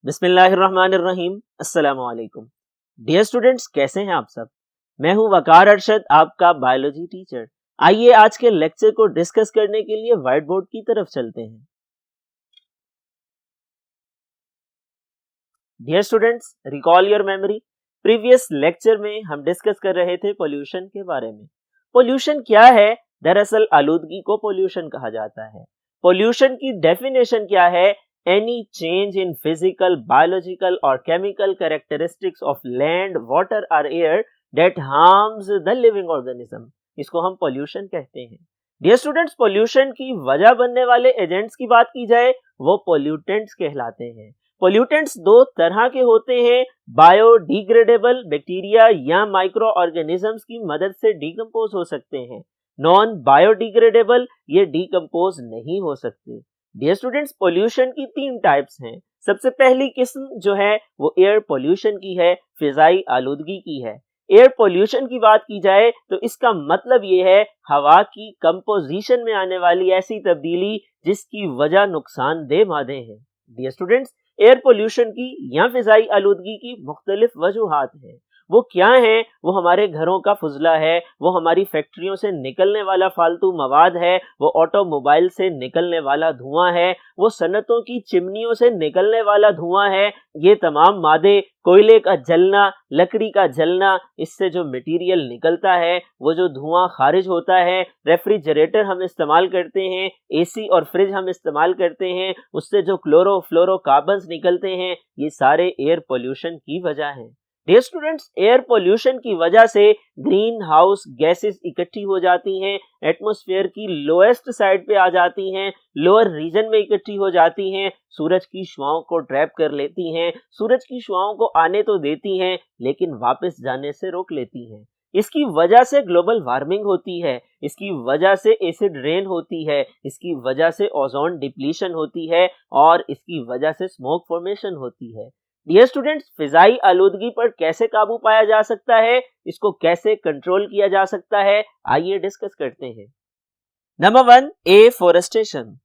बिस्मिल्लाहिर्रहमानिर्रहीम। अस्सलाम वालेकुम। डियर स्टूडेंट्स, कैसे हैं आप सब? मैं हूं वकार अरशद, आपका बायोलॉजी टीचर। आइए आज के लेक्चर को डिस्कस करने के लिए व्हाइट बोर्ड की तरफ चलते हैं। Dear students, recall your memory. Previous lecture में हम डिस्कस कर रहे थे पोल्यूशन के बारे में। पोल्यूशन क्या है? दरअसल आलूदगी को पोल्यूशन कहा जाता है। पोल्यूशन की डेफिनेशन क्या है? Any change in physical, biological or chemical characteristics of land, water or air that harms the living organism. इसको हम pollution कहते हैं। Dear students, pollution की वजह बनने वाले एजेंट्स की बात की जाए, वो pollutants कहलाते हैं। pollutants दो तरह के होते हैं, बायोडिग्रेडेबल बैक्टीरिया या माइक्रो ऑर्गेनिजम्स की मदद से डिकम्पोज हो सकते हैं। नॉन बायोडिग्रेडेबल ये डिकम्पोज नहीं हो सकते। डियर स्टूडेंट्स, पोल्यूशन की तीन टाइप्स हैं। सबसे पहली किस्म जो है वो एयर पोल्यूशन की है, फिजाई आलूदगी की है। एयर पोल्यूशन की बात की जाए तो इसका मतलब ये है हवा की कंपोजिशन में आने वाली ऐसी तब्दीली जिसकी वजह नुकसानदेह मादे हैं। डियर स्टूडेंट्स, एयर पोल्यूशन की या फिजाई आलूदगी की मुख्तलिफ वजूहात हैं। वो क्या है? वो हमारे घरों का फुजला है, वो हमारी फैक्ट्रियों से निकलने वाला फालतू मवाद है, वो ऑटोमोबाइल से निकलने वाला धुआं है, वो सनतों की चिमनियों से निकलने वाला धुआं है। ये तमाम मादे, कोयले का जलना, लकड़ी का जलना, इससे जो मटेरियल निकलता है, वो जो धुआं खारिज होता है, रेफ्रिजरेटर हम इस्तेमाल करते हैं, एसी और फ्रिज हम इस्तेमाल करते हैं, उससे जो क्लोरोफ्लोरोकार्बन्स निकलते हैं, ये सारे एयर पोल्यूशन की वजह है। डियर स्टूडेंट्स, एयर पोल्यूशन की वजह से ग्रीन हाउस गैसेस इकट्ठी हो जाती हैं, एटमॉस्फेयर की लोएस्ट साइड पे आ जाती हैं, लोअर रीजन में इकट्ठी हो जाती हैं, सूरज की शुआओं को ट्रैप कर लेती हैं, सूरज की शुआओं को आने तो देती हैं लेकिन वापस जाने से रोक लेती हैं। इसकी वजह से ग्लोबल वार्मिंग होती है, इसकी वजह से एसिड रेन होती है, इसकी वजह से ओजोन डिप्लीशन होती है और इसकी वजह से स्मोक फॉर्मेशन होती है। डियर स्टूडेंट्स, फिजाई आलूदगी पर कैसे काबू पाया जा सकता है, इसको कैसे कंट्रोल किया जा सकता है, आइए डिस्कस करते हैं। Number 1, afforestation.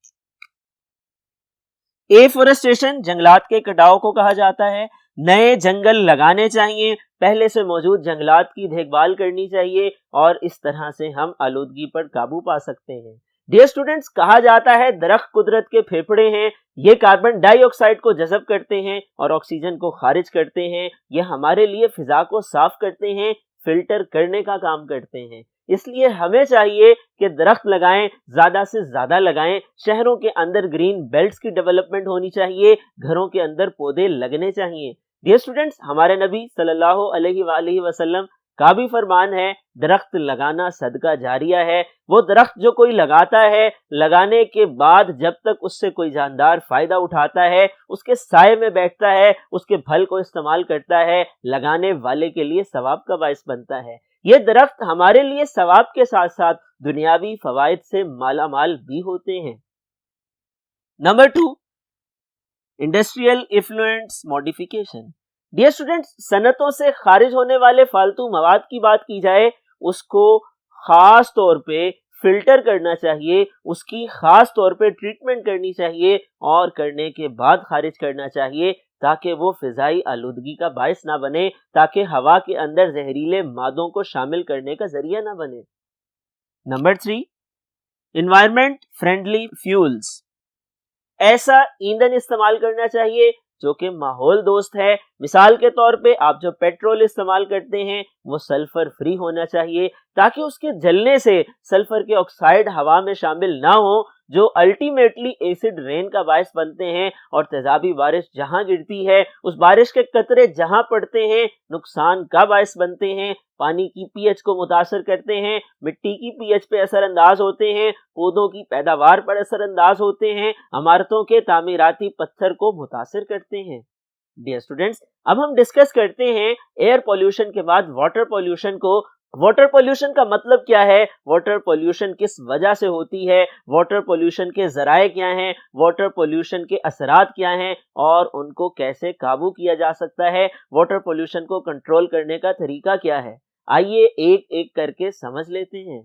एफोरेस्टेशन जंगलात के कटाव को कहा जाता है। नए जंगल लगाने चाहिए, पहले से मौजूद जंगलात की देखभाल करनी चाहिए और इस तरह से हम आलूदगी पर काबू पा सकते हैं। डियर स्टूडेंट्स, कहा जाता है दरख्त कुदरत के फेफड़े हैं, ये कार्बन डाइऑक्साइड को जज़ब करते हैं और ऑक्सीजन को खारिज करते हैं। ये हमारे लिए फिजा को साफ करते हैं, फिल्टर करने का काम करते हैं। इसलिए हमें चाहिए कि दरख्त लगाएं, ज्यादा से ज्यादा लगाएं। शहरों के अंदर ग्रीन बेल्ट्स की डेवलपमेंट होनी चाहिए, घरों के अंदर पौधे लगने चाहिए। डियर स्टूडेंट्स, हमारे नबी सल्लल्लाहु अलैहि वसल्लम का भी फरमान है, दरख्त लगाना सदका जारिया है। वो दरख्त जो कोई लगाता है, लगाने के बाद जब तक उससे कोई जानदार फायदा उठाता है, उसके साए में बैठता है, उसके फल को इस्तेमाल करता है, लगाने वाले के लिए सवाब का बायस बनता है। ये दरख्त हमारे लिए सवाब के साथ साथ दुनियावी फवाइद से मालामाल भी होते हैं। Number 2, industrial effluence modification. Dear students, सनतों से खारिज होने वाले फालतू मवाद की बात की जाए, उसको खास तौर पे फिल्टर करना चाहिए, उसकी खास तौर पे ट्रीटमेंट करनी चाहिए और करने के बाद खारिज करना चाहिए ताकि वो फिजाई आलूदगी का बायस ना बने, ताकि हवा के अंदर जहरीले मादों को शामिल करने का जरिया ना बने। Number 3, environment friendly fuels. ऐसा ईंधन इस्तेमाल करना चाहिए जो कि माहौल दोस्त है। मिसाल के तौर पे आप जो पेट्रोल इस्तेमाल करते हैं वो सल्फर फ्री होना चाहिए ताकि उसके जलने से सल्फर के ऑक्साइड हवा में शामिल ना हो, जो अल्टीमेटली एसिड रेन का बायस बनते हैं और तेजाबी बारिश जहां गिरती है, उस बारिश के कतरे जहां पड़ते हैं नुकसान का बायस बनते हैं, पानी की पीएच को मुतासर करते हैं, मिट्टी की पीएच पे असरअंदाज होते हैं, पौधों की पैदावार पर असरअंदाज होते हैं, इमारतों के तामीराती पत्थर को मुतासर करते हैं। डियर स्टूडेंट्स, अब हम डिस्कस करते हैं एयर पोल्यूशन के बाद वाटर पोल्यूशन को। वाटर पोल्यूशन का मतलब क्या है, वाटर पोल्यूशन किस वजह से होती है, वाटर पोल्यूशन के जराए क्या हैं, वाटर पोल्यूशन के असरात क्या हैं और उनको कैसे काबू किया जा सकता है, वाटर पोल्यूशन को कंट्रोल करने का तरीका क्या है। आइए एक एक करके समझ लेते हैं।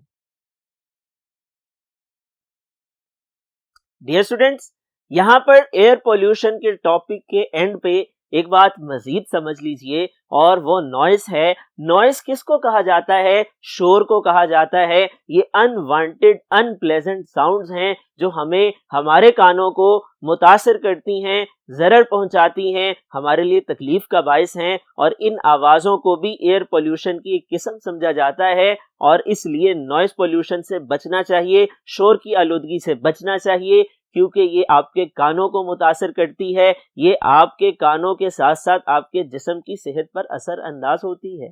डियर स्टूडेंट्स, यहाँ पर एयर पोल्यूशन के टॉपिक के एंड पे एक बात मजीद समझ लीजिए, और वो नॉइस है। नॉइस किसको कहा जाता है? शोर को कहा जाता है। ये अनवांटेड अनप्लेजेंट साउंड्स हैं जो हमें हमारे कानों को मुतासिर करती हैं, जरर पहुंचाती हैं, हमारे लिए तकलीफ का बायस हैं, और इन आवाज़ों को भी एयर पोल्यूशन की एक किस्म समझा जाता है। और इसलिए नॉइस पोल्यूशन से बचना चाहिए, शोर की आलूदगी से बचना चाहिए, क्योंकि ये आपके कानों को मुतासिर करती है, ये आपके कानों के साथ साथ आपके जिस्म की सेहत पर असर अंदाज होती है।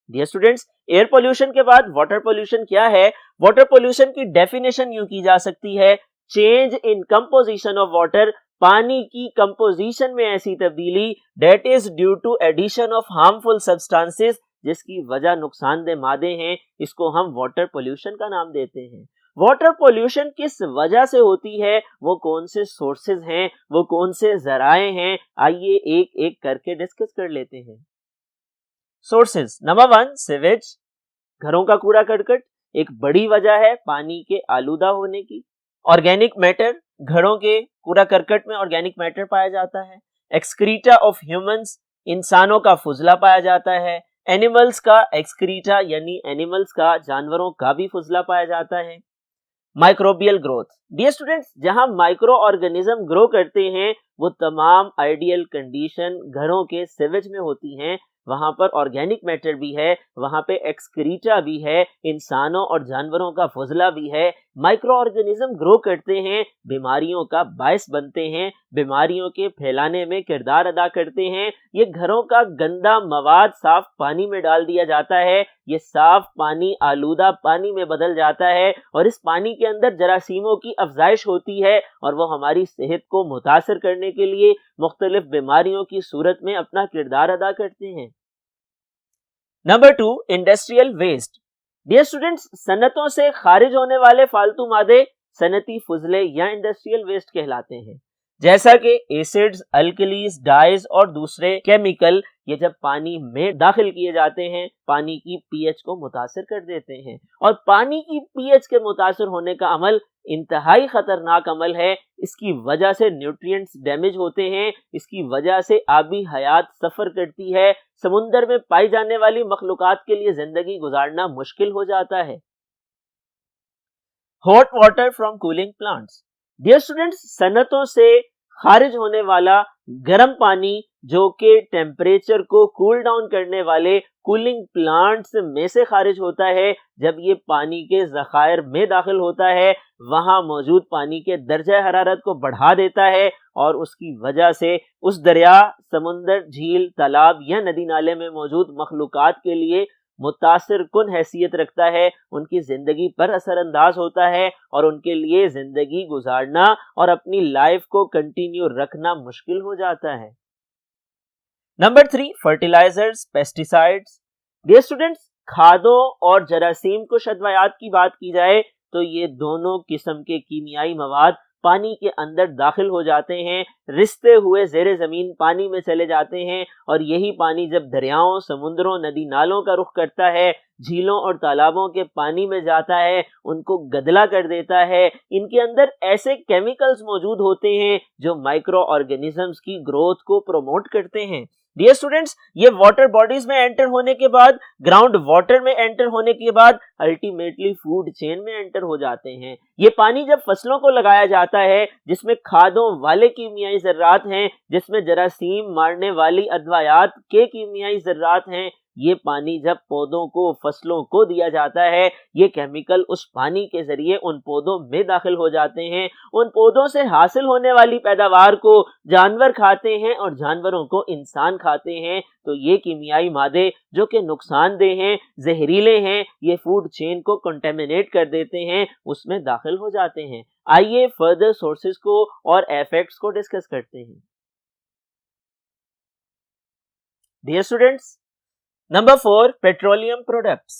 डियर स्टूडेंट्स, एयर पोल्यूशन के बाद वाटर पोल्यूशन क्या है? वाटर पोल्यूशन की डेफिनेशन यूं की जा सकती है, change in composition of water, पानी की कंपोजिशन में ऐसी तब्दीली that is due to addition of harmful substances, जिसकी वजह नुकसानदेह मादे हैं, इसको हम वाटर पोल्यूशन का नाम देते हैं। वाटर पोल्यूशन किस वजह से होती है, वो कौन से सोर्सेज हैं, वो कौन से जराए हैं, आइए एक एक करके डिस्कस कर लेते हैं। सोर्सेज नंबर 1, सीवेज, घरों का कूड़ा करकट एक बड़ी वजह है पानी के आलूदा होने की। ऑर्गेनिक मैटर, घरों के कूड़ा करकट में ऑर्गेनिक मैटर पाया जाता है। एक्सक्रीटा ऑफ ह्यूमंस, इंसानों का फुजला पाया जाता है। एनिमल्स का एक्सक्रीटा यानी एनिमल्स का, जानवरों का भी फुजला पाया जाता है। माइक्रोबियल ग्रोथ, डियर स्टूडेंट्स, जहां माइक्रो ऑर्गेनिज्म ग्रो करते हैं वो तमाम आइडियल कंडीशन घरों के सीवेज में होती हैं। वहां पर ऑर्गेनिक मैटर भी है, वहां पे एक्सक्रीटा भी है, इंसानों और जानवरों का फुजला भी है। माइक्रो ऑर्गेनिज्म ग्रो करते हैं, बीमारियों का बायस बनते हैं, बीमारियों के फैलाने में किरदार अदा करते हैं। ये घरों का गंदा मवाद साफ पानी में डाल दिया जाता है, ये साफ पानी आलूदा पानी में बदल जाता है, और इस पानी के अंदर जरासीमों की अफजाइश होती है, और वो हमारी सेहत को मुतासिर करने के लिए मुख्तलिफ बीमारियों की सूरत में अपना किरदार अदा करते हैं। Number 2, industrial waste. Dear students, सनतों से खारिज होने वाले फालतू मादे सनती फुजले या इंडस्ट्रियल वेस्ट कहलाते हैं। जैसा कि एसिड्स, अल्कलीज, डाइज और दूसरे केमिकल, ये जब पानी में दाखिल किए जाते हैं पानी की पीएच को मुतासिर कर देते हैं, और पानी की पीएच के मुतासिर होने का अमल इंतहाई खतरनाक अमल है। इसकी वजह से न्यूट्रिएंट्स डैमेज होते हैं, इसकी वजह से आबी हयात सफर करती है, समुंदर में पाई जाने वाली मखलूकात के लिए जिंदगी गुजारना मुश्किल हो जाता है। Hot water from cooling plants, dear students, सनतों से खारिज होने वाला गर्म पानी जो कि टेम्परेचर को कूल डाउन करने वाले कूलिंग प्लांट्स में से खारिज होता है, जब ये पानी के ज़खायर में दाखिल होता है वहां मौजूद पानी के दर्जा हरारत को बढ़ा देता है, और उसकी वजह से उस दरिया, समुंदर, झील, तालाब या नदी नाले में मौजूद मखलूकात के लिए मुतासिर कुन हैसियत रखता है, उनकी जिंदगी पर असर अंदाज होता है, और उनके लिए जिंदगी गुजारना और अपनी लाइफ को कंटिन्यू रखना मुश्किल हो जाता है। Number 3, fertilizers, pesticides. Dear students, खादों और जरासीम कुश अद्वियात की बात की जाए तो ये दोनों किस्म के कीमियाई मवाद पानी के अंदर दाखिल हो जाते हैं, रिश्ते हुए ज़ेरे ज़मीन पानी में चले जाते हैं, और यही पानी जब दरियाओं, समुद्रों, नदी नालों का रुख करता है, झीलों और तालाबों के पानी में जाता है, उनको गदला कर देता है। इनके अंदर ऐसे केमिकल्स मौजूद होते हैं जो माइक्रो ऑर्गेनिजम्स की ग्रोथ को प्रमोट करते हैं। डियर स्टूडेंट्स, ये वाटर बॉडीज में एंटर होने के बाद, ग्राउंड वाटर में एंटर होने के बाद अल्टीमेटली फूड चेन में एंटर हो जाते हैं। ये पानी जब फसलों को लगाया जाता है जिसमें खादों वाले कीमियाई ज़र्रात हैं, जिसमें जरासीम मारने वाली अद्वियात के कीमियाई ज़र्रात हैं, ये पानी जब पौधों को, फसलों को दिया जाता है, ये केमिकल उस पानी के जरिए उन पौधों में दाखिल हो जाते हैं। उन पौधों से हासिल होने वाली पैदावार को जानवर खाते हैं और जानवरों को इंसान खाते हैं। तो ये कीमियाई मादे जो कि नुकसानदेह हैं, जहरीले हैं, ये फूड चेन को कंटेमिनेट कर देते हैं, उसमें दाखिल हो जाते हैं। आइए फर्दर सोर्सेज को और इफेक्ट्स को डिस्कस करते हैं। Dear students, number 4, petroleum products.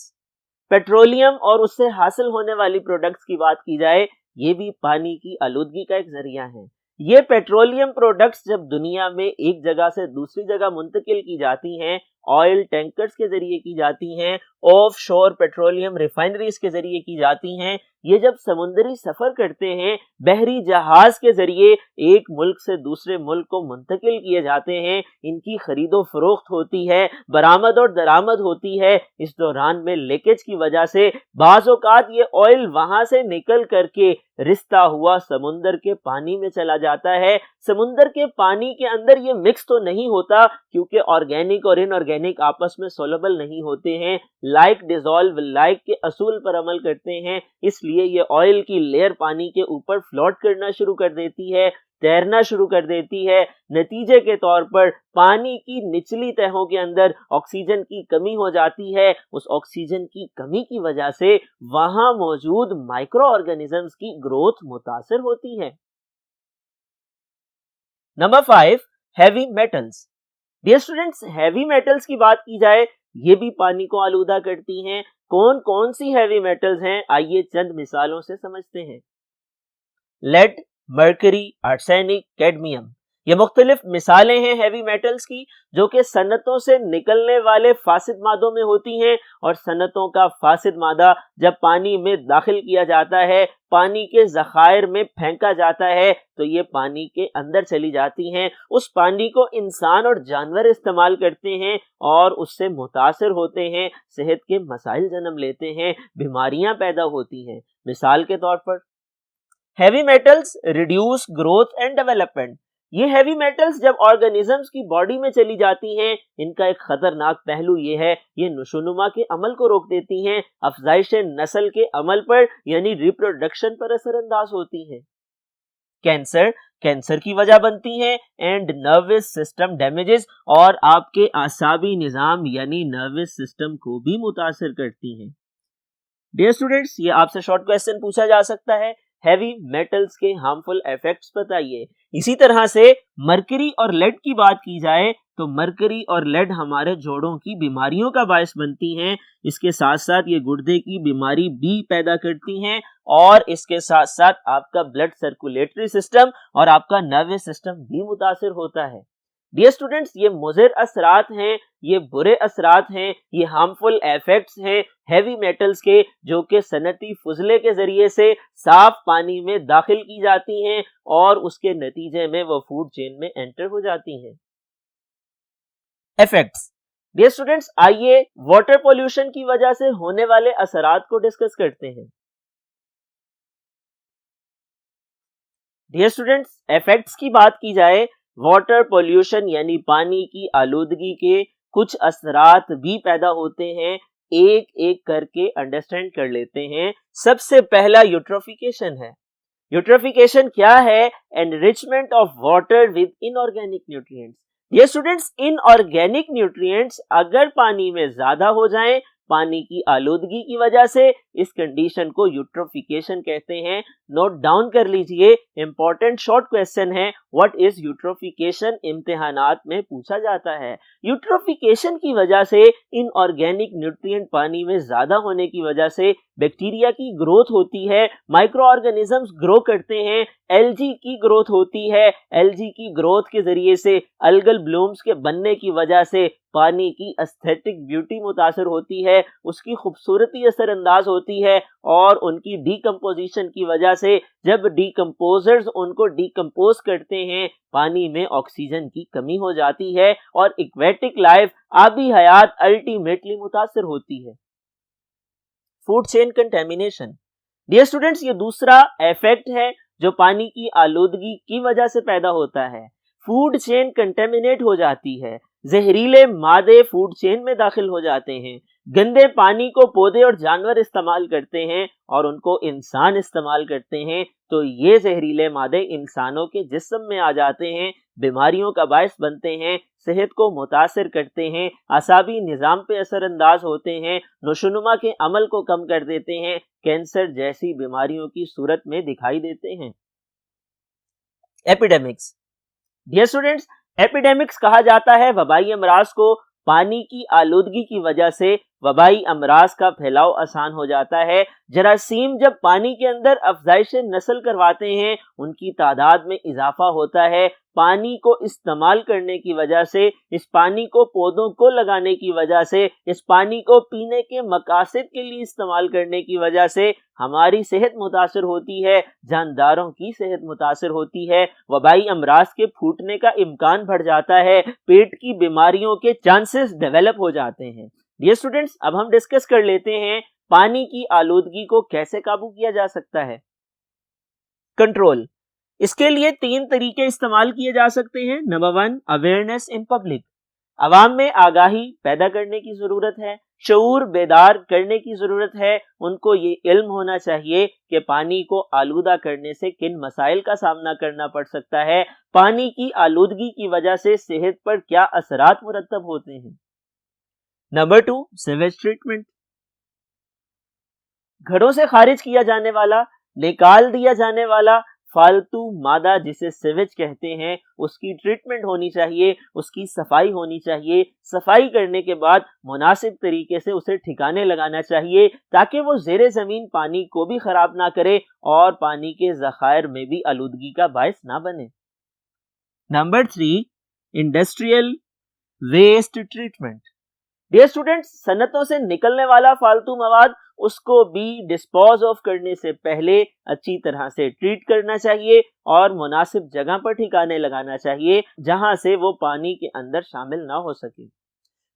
Petroleum और उससे हासिल होने वाली प्रोडक्ट्स की बात की जाए, ये भी पानी की आलूदगी का एक जरिया है। ये पेट्रोलियम प्रोडक्ट्स जब दुनिया में एक जगह से दूसरी जगह मुंतकिल की जाती हैं, ऑयल टैंकर्स के जरिए की जाती हैं, ऑफ शोर पेट्रोलियम रिफाइनरीज के जरिए की जाती हैं। ये जब समुद्री सफर करते हैं, बहरी जहाज के जरिए एक मुल्क से दूसरे मुल्क को मुंतकिल किए जाते हैं, इनकी खरीदो फरोख्त होती है, बरामद और दरामद होती है। इस दौरान में लीकेज की वजह से बाज़ औक़ात ये ऑयल वहां से निकल करके रिश्ता हुआ समुंदर के पानी में चला जाता है। समुंदर के पानी के अंदर ये मिक्स तो नहीं होता, क्योंकि ऑर्गेनिक और इनऑर्गेनिक आपस में सोलेबल नहीं होते हैं, लाइक डिसॉल्व लाइक के असूल पर अमल करते हैं। इसलिए ये ऑयल की लेयर पानी के ऊपर फ्लोट करना शुरू कर देती है, तैरना शुरू कर देती है। नतीजे के तौर पर पानी की निचली तहों के अंदर ऑक्सीजन की कमी हो जाती है। उस ऑक्सीजन की कमी की वजह से वहां मौजूद माइक्रो ऑर्गेनिजम्स की ग्रोथ मुतासिर होती है। Number 5, heavy metals. Dear students, heavy metals की बात की जाए, ये भी पानी को आलूदा करती हैं। कौन कौन सी हैवी मेटल्स हैं, आइए चंद मिसालों से समझते हैं। लेड, मर्करी, आर्सेनिक, कैडमियम, ये मुख्तलिफ मिसालें हैं हैवी मेटल्स की, जो कि सनतों से निकलने वाले फासिद मादों में होती हैं। और सनतों का फासिद मादा जब पानी में दाखिल किया जाता है, पानी के ज़खायर में फेंका जाता है, तो ये पानी के अंदर चली जाती हैं। उस पानी को इंसान और जानवर इस्तेमाल करते हैं और उससे मुतासिर होते हैं, सेहत के मसाइल जन्म लेते हैं, बीमारियां पैदा होती हैं। मिसाल के तौर पर heavy metals reduce growth and development. ये हैवी मेटल्स जब ऑर्गेनिजम्स की बॉडी में चली जाती हैं, इनका एक खतरनाक पहलू ये है, ये नशोनुमा के अमल को रोक देती हैं, अफजाइश नस्ल के अमल पर यानी रिप्रोडक्शन पर असरअंदाज होती हैं। कैंसर की वजह बनती हैं एंड नर्वस सिस्टम डैमेजेस, और आपके आसाबी निजाम यानी नर्वस सिस्टम को भी मुतासिर करती हैं। डियर स्टूडेंट्स, ये आपसे शॉर्ट क्वेश्चन पूछा जा सकता है, हैवी मेटल्स के हार्मफुल इफेक्ट्स बताइए। इसी तरह से मरकरी और लेड की बात की जाए तो मरकरी और लेड हमारे जोड़ों की बीमारियों का बायस बनती हैं। इसके साथ साथ ये गुर्दे की बीमारी भी पैदा करती हैं, और इसके साथ साथ आपका ब्लड सर्कुलेटरी सिस्टम और आपका नर्वस सिस्टम भी मुतासिर होता है। डियर स्टूडेंट्स, ये मुज़िर असरात हैं, ये बुरे असरात हैं, ये हार्मफुल इफेक्ट्स हैं हैवी मेटल्स के, जो कि सनती फुजले के जरिए से साफ पानी में दाखिल की जाती हैं और उसके नतीजे में वो फूड चेन में एंटर हो जाती हैं। इफेक्ट्स। डियर स्टूडेंट्स, आइए वाटर पोल्यूशन की वजह से होने वाले असरात को डिस्कस करते हैं। डियर स्टूडेंट्स, इफेक्ट्स की बात की जाए, वाटर पोल्यूशन यानी पानी की आलूदगी के कुछ असरात भी पैदा होते हैं, एक एक करके अंडरस्टैंड कर लेते हैं। सबसे पहला यूट्रोफिकेशन है। यूट्रोफिकेशन क्या है? Enrichment of water with inorganic nutrients. ये स्टूडेंट्स, इनऑर्गेनिक न्यूट्रिएंट्स अगर पानी में ज्यादा हो जाएं पानी की आलूदगी की वजह से, इस कंडीशन को यूट्रोफिकेशन कहते हैं। नोट डाउन कर लीजिए, इंपॉर्टेंट शॉर्ट क्वेश्चन है, व्हाट इज यूट्रोफिकेशन, इम्तिहानात में पूछा जाता है। यूट्रोफिकेशन की वजह से इनऑर्गेनिक न्यूट्रिएंट पानी में ज्यादा होने की वजह से बैक्टीरिया की ग्रोथ होती है, माइक्रो ऑर्गेनिजम्स ग्रो करते हैं, एल्गी की ग्रोथ होती है। एल्गी की ग्रोथ के जरिए से अल्गल ब्लूम्स के बनने की वजह से पानी की एस्थेटिक ब्यूटी मुतासर होती है, उसकी खूबसूरती असरअंदाज होती है, और उनकी डीकम्पोजिशन की वजह से जब डीकम्पोजर्स उनको डीकम्पोज करते हैं, पानी में ऑक्सीजन की कमी हो जाती है और एक्वेटिक लाइफ, आबी हयात अल्टीमेटली मुतासर होती है। Food chain contamination. Dear students, ये दूसरा इफेक्ट है जो पानी की आलूदगी की वजह से पैदा होता है। फूड चेन कंटेमिनेट हो जाती है, जहरीले मादे फूड चेन में दाखिल हो जाते हैं। गंदे पानी को पौधे और जानवर इस्तेमाल करते हैं और उनको इंसान इस्तेमाल करते हैं, तो ये जहरीले मादे इंसानों के जिस्म में आ जाते हैं, बीमारियों का बायस बनते हैं, सेहत को मुतासिर करते हैं, आसाबी निज़ाम पे असरअंदाज होते हैं, नशोनुमा के अमल को कम कर देते हैं, कैंसर जैसी बीमारियों की सूरत में दिखाई देते हैं। एपिडेमिक्स। डियर स्टूडेंट्स, एपिडेमिक्स कहा जाता है वबाई अमराज को पानी की आलूदगी की वजह से वबाई अमराज का फैलाव आसान हो जाता है। जरासीम जब पानी के अंदर अफजाइश नस्ल करवाते हैं, उनकी तादाद में इजाफा होता है। पानी को इस्तेमाल करने की वजह से, इस पानी को पौधों को लगाने की वजह से, इस पानी को पीने के मकासद के लिए इस्तेमाल करने की वजह से हमारी सेहत मुतासर होती है, जानदारों की सेहत मुतासर होती है, वबाई अमराज के फूटने का इम्कान बढ़ जाता है, पेट की बीमारियों के चांसेस डेवलप हो जाते हैं। डियर स्टूडेंट्स, अब हम डिस्कस कर लेते हैं पानी की आलूदगी को कैसे काबू किया जा सकता है। कंट्रोल, इसके लिए 3 तरीके इस्तेमाल किए जा सकते हैं। नंबर 1, अवेयरनेस इन पब्लिक, अवाम में आगाही पैदा करने की जरूरत है, शऊर बेदार करने की जरूरत है। उनको ये इल्म होना चाहिए कि पानी को आलूदा करने से किन मसाइल का सामना करना पड़ सकता है, पानी की आलूदगी की वजह से सेहत पर क्या असरात मुरतब होते हैं। नंबर 2, सीवेज ट्रीटमेंट, घरों से खारिज किया जाने वाला, निकाल दिया जाने वाला फालतू मादा जिसे सीवेज कहते हैं, उसकी ट्रीटमेंट होनी चाहिए, उसकी सफाई होनी चाहिए। सफाई करने के बाद मुनासिब तरीके से उसे ठिकाने लगाना चाहिए ताकि वो ज़ेरे ज़मीन पानी को भी खराब ना करे और पानी के ज़खायर में भी आलूदगी का बायस ना बने। Number 3, industrial waste treatment. Dear students, सनतों से निकलने वाला फालतू मवाद, उसको भी डिस्पोज ऑफ करने से पहले अच्छी तरह से ट्रीट करना चाहिए और मुनासिब जगह पर ठिकाने लगाना चाहिए जहां से वो पानी के अंदर शामिल ना हो सके।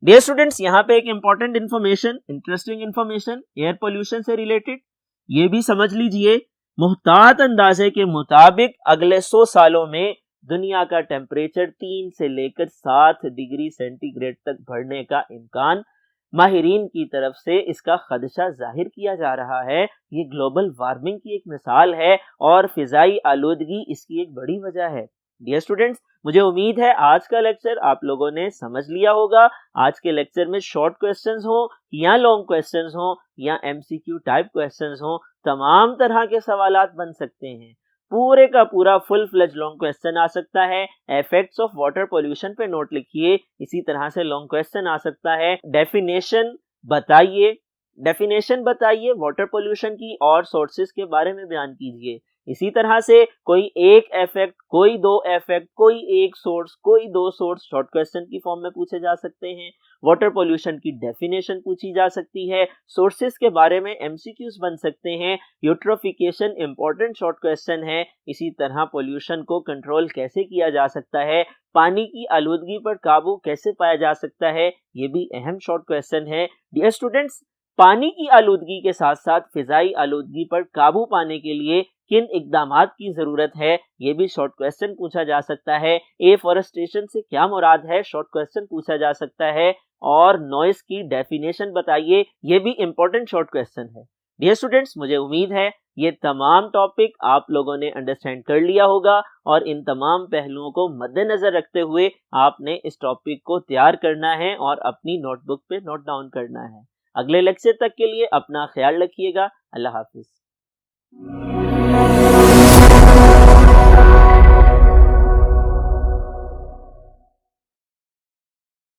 डियर स्टूडेंट्स, यहाँ पे एक important information, interesting information air pollution से रिलेटेड, ये भी समझ लीजिए। मुहतात अंदाजे के मुताबिक अगले 100 सालों में दुनिया का टेम्परेचर 3 से लेकर 7 डिग्री सेंटीग्रेड तक बढ़ने का इम्कान, माहिरीन की तरफ से इसका खदशा जाहिर किया जा रहा है। ये ग्लोबल वार्मिंग की एक मिसाल है और फिजाई आलूदगी इसकी एक बड़ी वजह है। डियर स्टूडेंट्स, मुझे उम्मीद है आज का लेक्चर आप लोगों ने समझ लिया होगा। आज के लेक्चर में शॉर्ट क्वेश्चंस हो या लॉन्ग क्वेश्चंस हो या एमसीक्यू टाइप क्वेश्चंस हो, तमाम तरह के सवालात बन सकते हैं। पूरे का पूरा फुल फ्लेज लॉन्ग क्वेश्चन आ सकता है। इफेक्ट्स ऑफ वाटर पोल्यूशन पे नोट लिखिए। इसी तरह से लॉन्ग क्वेश्चन आ सकता है, डेफिनेशन बताइए वाटर पोल्यूशन की और सोर्सेज के बारे में बयान कीजिए। इसी तरह से कोई एक इफेक्ट, कोई 2 इफेक्ट, कोई एक सोर्स, कोई 2 सोर्स शॉर्ट क्वेश्चन की फॉर्म में पूछे जा सकते हैं। वाटर पोल्यूशन की डेफिनेशन पूछी जा सकती है। सोर्सेज के बारे में एमसीक्यूज बन सकते हैं। यूट्रोफिकेशन इंपॉर्टेंट शॉर्ट क्वेश्चन है। इसी तरह पोल्यूशन को कंट्रोल कैसे किया जा सकता है, पानी की आलूदगी पर काबू कैसे पाया जा सकता है, ये भी अहम शॉर्ट क्वेश्चन है। डियर स्टूडेंट्स, पानी की आलूदगी के साथ साथ फिजाई आलूदगी पर काबू पाने के लिए किन इकदामात की जरूरत है, ये भी शॉर्ट क्वेश्चन पूछा जा सकता है। एफॉरेस्टेशन से क्या मुराद है, शॉर्ट क्वेश्चन पूछा जा सकता है। और नॉइस की डेफिनेशन बताइए, ये भी इंपॉर्टेंट शॉर्ट क्वेश्चन है। डियर स्टूडेंट्स, मुझे उम्मीद है ये तमाम टॉपिक आप लोगों ने अंडरस्टैंड कर लिया होगा और इन तमाम पहलुओं को मद्देनजर रखते हुए आपने इस टॉपिक को तैयार करना है और अपनी नोटबुक पे नोट डाउन करना है। अगले लेक्चर तक के लिए अपना ख्याल रखिएगा। अल्लाह हाफिज।